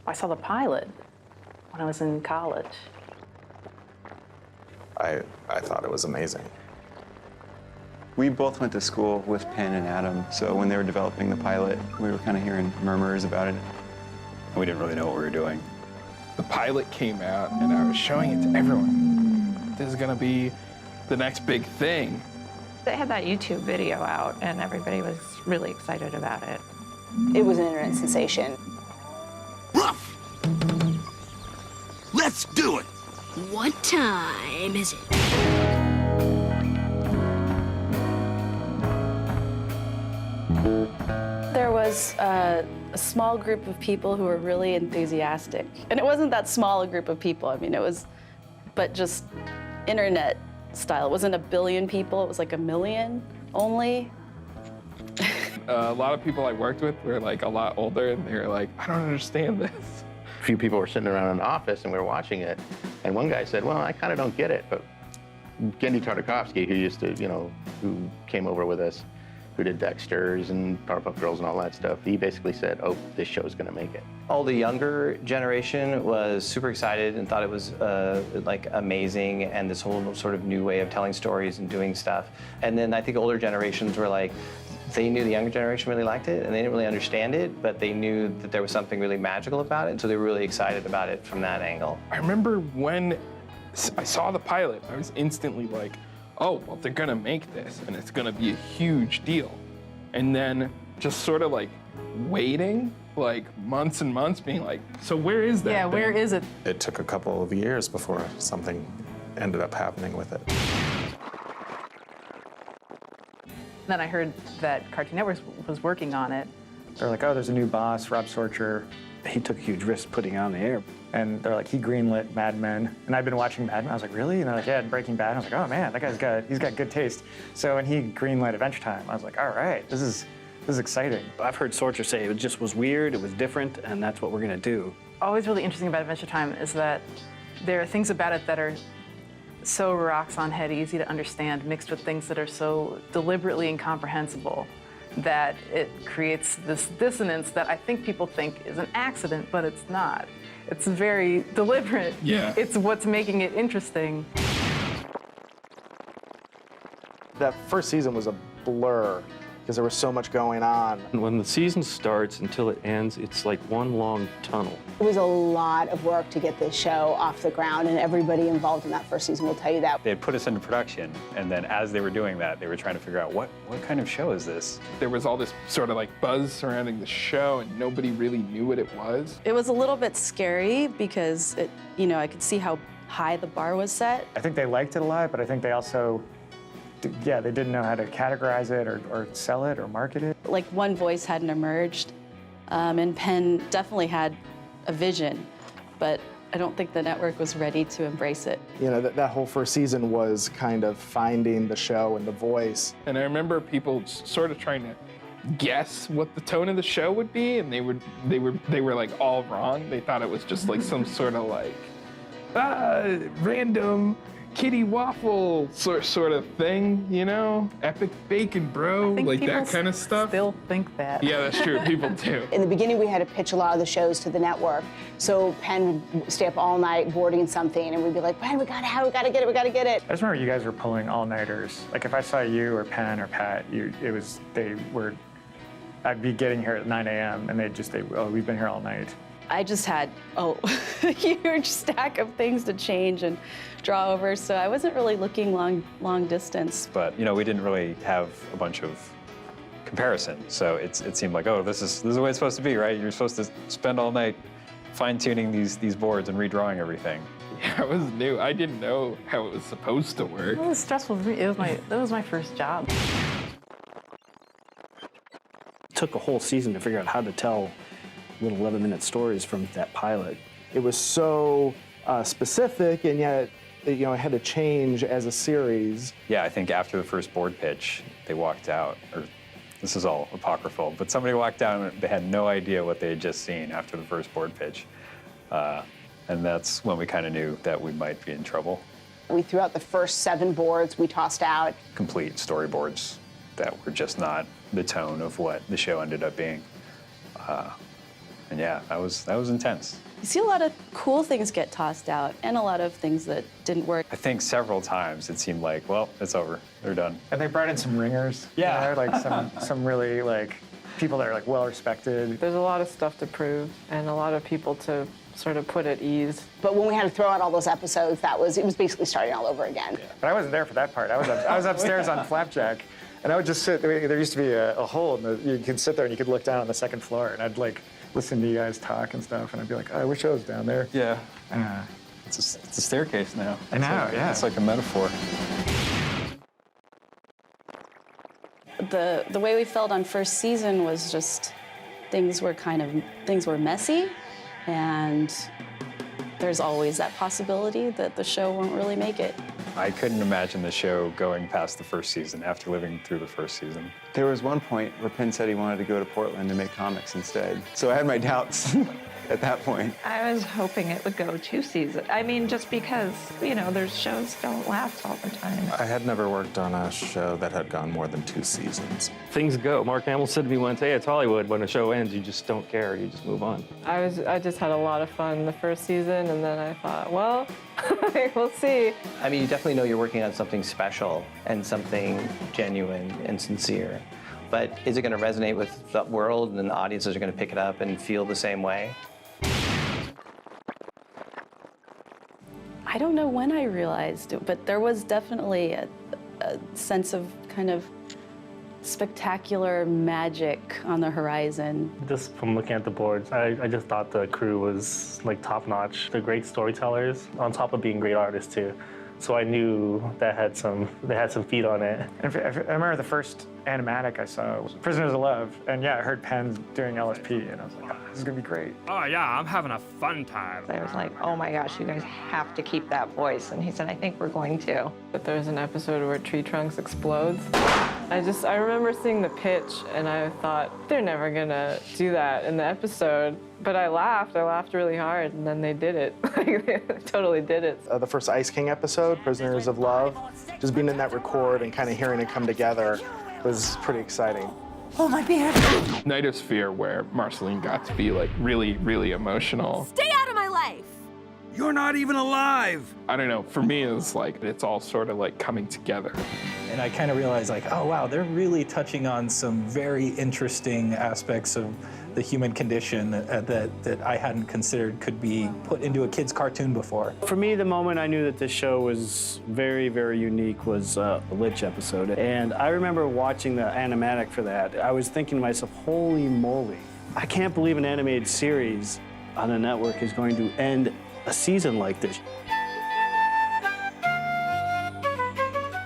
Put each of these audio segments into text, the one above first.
I saw the pilot when I was in college. I thought it was amazing. We both went to school with Penn and Adam, so when they were developing the pilot, we were kind of hearing murmurs about it. We didn't really know what we were doing. The pilot came out, and I was showing it to everyone. This is gonna be the next big thing. They had that YouTube video out, and everybody was really excited about it. It was an internet sensation. Rough! Let's do it! What time is it? There was a small group of people who were really enthusiastic. And it wasn't that small a group of people. I mean, it was, but just internet style. It wasn't 1 billion people, it was like 1 million only. A lot of people I worked with were like a lot older, and they were like, I don't understand this. A few people were sitting around in the office and we were watching it, and one guy said, well, I kind of don't get it, but Gendy Tartakovsky, who used to, who came over with us, who did Dexter's and Powerpuff Girls and all that stuff, he basically said, oh, this show's gonna make it. All the younger generation was super excited and thought it was like amazing, and this whole sort of new way of telling stories and doing stuff. And then I think older generations were like, they knew the younger generation really liked it, and they didn't really understand it, but they knew that there was something really magical about it, so they were really excited about it from that angle. I remember when I saw the pilot, I was instantly like, oh, well, they're gonna make this, and it's gonna be a huge deal. And then just sort of like waiting, like months and months, being like, so where is that thing? Where is it? It took a couple of years before something ended up happening with it. Then I heard that Cartoon Network was working on it. They're like, oh, there's a new boss, Rob Sorcher. He took a huge risk putting it on the air. And they're like, he greenlit Mad Men. And I've been watching Mad Men. I was like, really? And they're like, yeah, Breaking Bad. And I was like, oh man, that guy's he's got good taste. So when he greenlit Adventure Time, I was like, all right, this is exciting. I've heard Sorcher say it just was weird, it was different, and that's what we're gonna do. Always really interesting about Adventure Time is that there are things about it that are so rocks on head, easy to understand, mixed with things that are so deliberately incomprehensible that it creates this dissonance that I think people think is an accident, but it's not. It's very deliberate. Yeah. It's what's making it interesting. That first season was a blur because there was so much going on. When the season starts until it ends, it's like one long tunnel. It was a lot of work to get this show off the ground, and everybody involved in that first season will tell you that. They had put us into production, and then as they were doing that, they were trying to figure out what kind of show is this? There was all this sort of like buzz surrounding the show, and nobody really knew what it was. It was a little bit scary because I could see how high the bar was set. I think they liked it a lot, but I think they also, they didn't know how to categorize it or sell it or market it. Like one voice hadn't emerged, and Penn definitely had a vision, but I don't think the network was ready to embrace it. That whole first season was kind of finding the show and the voice. And I remember people sort of trying to guess what the tone of the show would be, and they were like all wrong. They thought it was just like some sort of like random kitty waffle sort of thing, Epic bacon, bro, like that kind of stuff. Still think that. Yeah, that's true. People do. In the beginning, we had to pitch a lot of the shows to the network. So Penn would stay up all night boarding something, and we'd be like, Penn, we gotta get it. I just remember you guys were pulling all-nighters. Like if I saw you or Penn or Pat, I'd be getting here at 9 a.m. and we've been here all night. I just had a huge stack of things to change and draw over, so I wasn't really looking long distance. But we didn't really have a bunch of comparison, so it seemed like, oh, this is the way it's supposed to be, right? You're supposed to spend all night fine-tuning these boards and redrawing everything. Yeah, it was new. I didn't know how it was supposed to work. It was stressful for me. That was my first job. It took a whole season to figure out how to tell little 11-minute stories from that pilot. It was so specific, and yet it had to change as a series. Yeah, I think after the first board pitch, they walked out, or this is all apocryphal, but somebody walked out and they had no idea what they had just seen after the first board pitch. And that's when we kind of knew that we might be in trouble. We threw out the first 7 boards we tossed out. Complete storyboards that were just not the tone of what the show ended up being. And yeah, that was intense. You see a lot of cool things get tossed out and a lot of things that didn't work. I think several times it seemed like, well, it's over. They're done. And they brought in some ringers. Yeah. You know, like some really like people that are like well respected. There's a lot of stuff to prove and a lot of people to sort of put at ease. But when we had to throw out all those episodes, it was basically starting all over again. Yeah. But I wasn't there for that part. I was upstairs on Flapjack, and I would just sit. There used to be a hole, and you could sit there and you could look down on the second floor, and I'd like listen to you guys talk and stuff, and I'd be like, oh, I wish I was down there. Yeah. It's a staircase now. I know, yeah. It's like a metaphor. The way we felt on first season was just things were messy, and there's always that possibility that the show won't really make it. I couldn't imagine the show going past the first season after living through the first season. There was one point where Penn said he wanted to go to Portland to make comics instead. So I had my doubts at that point. I was hoping it would go 2 seasons. I mean, just because, you know, their shows don't last all the time. I had never worked on a show that had gone more than 2 seasons. Things go. Mark Hamill said to me once, hey, it's Hollywood. When a show ends, you just don't care. You just move on. I just had a lot of fun the first season, and then I thought, well, we'll see. I mean, you definitely know you're working on something special and something genuine and sincere. But is it going to resonate with the world, and the audiences are going to pick it up and feel the same way? I don't know when I realized it, but there was definitely a sense of kind of spectacular magic on the horizon. Just from looking at the boards, I just thought the crew was like top-notch. They're great storytellers, on top of being great artists too. So I knew they had some feet on it. And I remember the first animatic I saw was Prisoners of Love, and yeah, I heard Penn doing LSP, and I was like, oh, this is gonna be great. Oh yeah, I'm having a fun time. I was like, oh my gosh, you guys have to keep that voice. And he said, I think we're going to. But there's an episode where Tree Trunks explodes. I remember seeing the pitch, and I thought, they're never gonna do that in the episode. But I laughed really hard, and then they did it. They totally did it. The first Ice King episode, Prisoners of Love, just being in that record and kind of hearing it come together was pretty exciting. Oh, my beard. Nightosphere, where Marceline got to be like really, really emotional. Stay out of my life. You're not even alive. I don't know, for me it's like, it's all sort of like coming together. And I kind of realized like, oh wow, they're really touching on some very interesting aspects of the human condition that I hadn't considered could be put into a kid's cartoon before. For me, the moment I knew that this show was very, very unique was the Lich episode. And I remember watching the animatic for that. I was thinking to myself, holy moly, I can't believe an animated series on a network is going to end a season like this.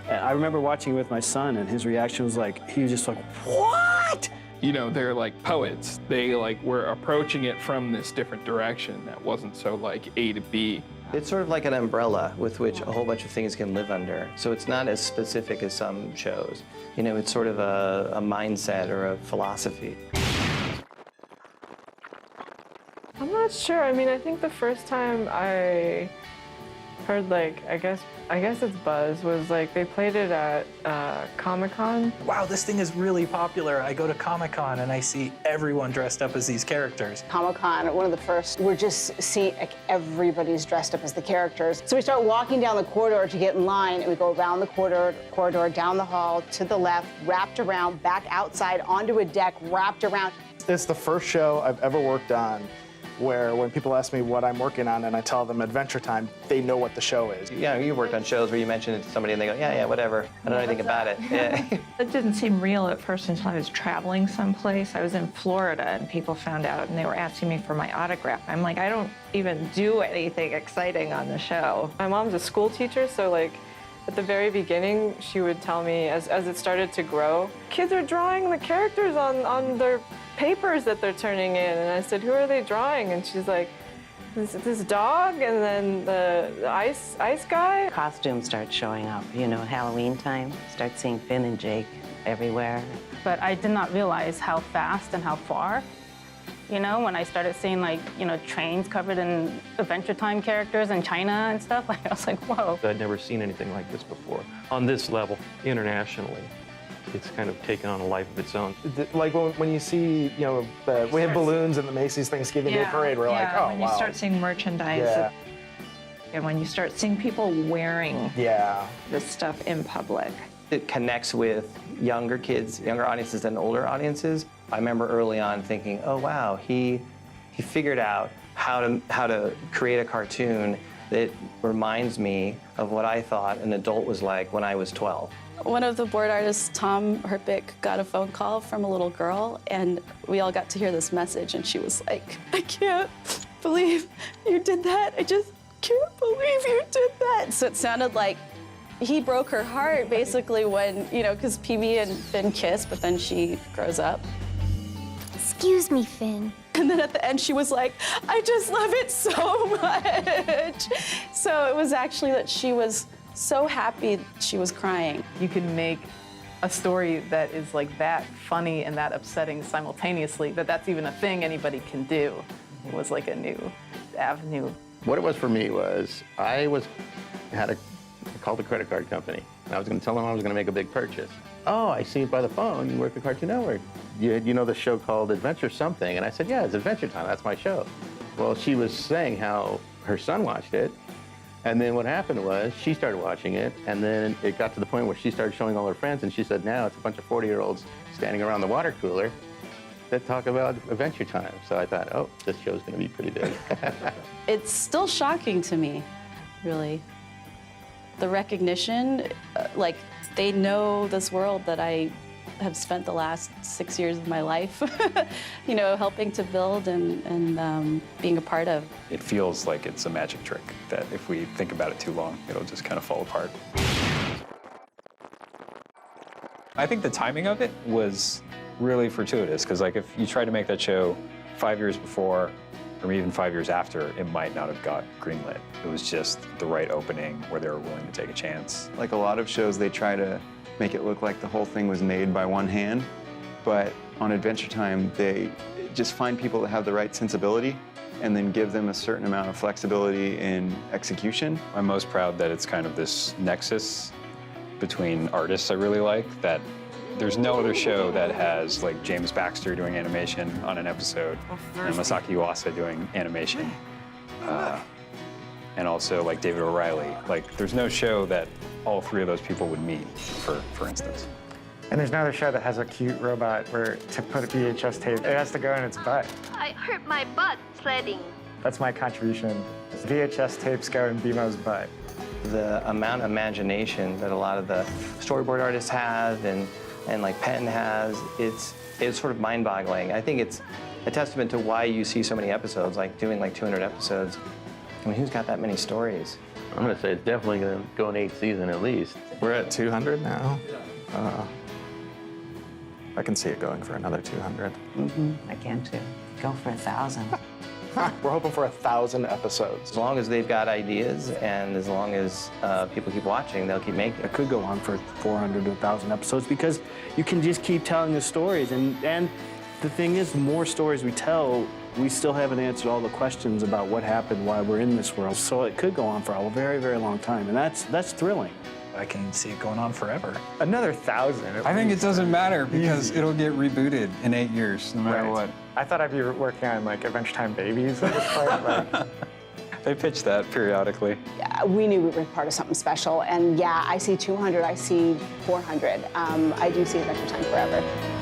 I remember watching it with my son, and his reaction was like, he was just like, what? You know, they're like poets. They like were approaching it from this different direction that wasn't so like A to B. It's sort of like an umbrella with which a whole bunch of things can live under. So it's not as specific as some shows. You know, it's sort of a mindset or a philosophy. I'm not sure. I mean, I think the first time I heard like, I guess it's buzz, was like they played it at Comic-Con. Wow, this thing is really popular. I go to Comic-Con and I see everyone dressed up as these characters. Comic-Con, one of the first, we're just seeing like everybody's dressed up as the characters. So we start walking down the corridor to get in line, and we go around the corridor, down the hall, to the left, wrapped around, back outside, onto a deck, wrapped around. It's the first show I've ever worked on where when people ask me what I'm working on and I tell them Adventure Time, they know what the show is. Yeah, you worked on shows where you mention it to somebody and they go, yeah, whatever. I don't know anything about it. Yeah. It didn't seem real at first until I was traveling someplace. I was in Florida and people found out and they were asking me for my autograph. I'm like, I don't even do anything exciting on the show. My mom's a school teacher, so like at the very beginning, she would tell me as it started to grow, kids are drawing the characters on their papers that they're turning in. And I said, who are they drawing? And she's like, this dog and then the ice guy. Costumes start showing up, you know, Halloween time. Start seeing Finn and Jake everywhere. But I did not realize how fast and how far. You know, when I started seeing like, you know, trains covered in Adventure Time characters in China and stuff, I was like, whoa. I'd never seen anything like this before, on this level, internationally. it's kind of taken on a life of its own. Like when you see, we have balloons in the Macy's Thanksgiving Day Parade, we're like, oh, when wow. you start seeing merchandise. Yeah. And when you start seeing people wearing this stuff in public. It connects with younger kids, younger audiences than older audiences. I remember early on thinking, oh wow, he figured out how to create a cartoon that reminds me of what I thought an adult was like when I was 12. One of the board artists, Tom Herpick, got a phone call from a little girl, and we all got to hear this message, and she was like, I can't believe you did that. I just can't believe you did that. So it sounded like he broke her heart, basically, when, because PB and Finn kiss, but then she grows up. Excuse me, Finn. And then at the end, she was like, I just love it so much. So it was actually that she was so happy she was crying. You can make a story that is like that funny and that upsetting simultaneously, that's even a thing anybody can do. It was like a new avenue. What it was for me was I called the credit card company. And I was going to tell them I was going to make a big purchase. Oh, I see it by the phone. You work at Cartoon Network. You know the show called Adventure Something? And I said, yeah, it's Adventure Time. That's my show. Well, she was saying how her son watched it. And then what happened was she started watching it. And then it got to the point where she started showing all her friends. And she said, now it's a bunch of 40-year-olds standing around the water cooler that talk about Adventure Time. So I thought, oh, this show's going to be pretty big. It's still shocking to me, really. The recognition, they know this world that I have spent the last 6 years of my life, helping to build and being a part of. It feels like it's a magic trick that if we think about it too long, it'll just kind of fall apart. I think the timing of it was really fortuitous, because if you tried to make that show 5 years before, or even 5 years after, it might not have got greenlit. It was just the right opening where they were willing to take a chance. Like a lot of shows, they try to make it look like the whole thing was made by one hand, but on Adventure Time, they just find people that have the right sensibility and then give them a certain amount of flexibility in execution. I'm most proud that it's kind of this nexus between artists I really like, that there's no other show that has like James Baxter doing animation on an episode, and Masaki Yuasa doing animation, and also like David O'Reilly. Like, there's no show that all three of those people would meet, for instance. And there's another show that has a cute robot where to put a VHS tape, it has to go in its butt. I hurt my butt sledding. That's my contribution. VHS tapes go in BMO's butt. The amount of imagination that a lot of the storyboard artists have and like Penn has, it's sort of mind-boggling. I think it's a testament to why you see so many episodes, like doing like 200 episodes. I mean, who's got that many stories? I'm going to say it's definitely going to go an 8th season at least. We're at 200 now. I can see it going for another 200. I can too. Go for 1,000. We're hoping for 1,000 episodes. As long as they've got ideas and as long as people keep watching, they'll keep making it. It could go on for 400 to 1,000 episodes because you can just keep telling the stories. And the thing is, the more stories we tell, we still haven't answered all the questions about what happened, why we're in this world. So it could go on for a very, very long time. And that's thrilling. I can see it going on forever. Another 1,000. I think it doesn't matter because it'll get rebooted in 8 years, no matter what. I thought I'd be working on like Adventure Time Babies at this point. They pitch that periodically. Yeah, we knew we were part of something special, and yeah, I see 200, I see 400. I do see Adventure Time forever.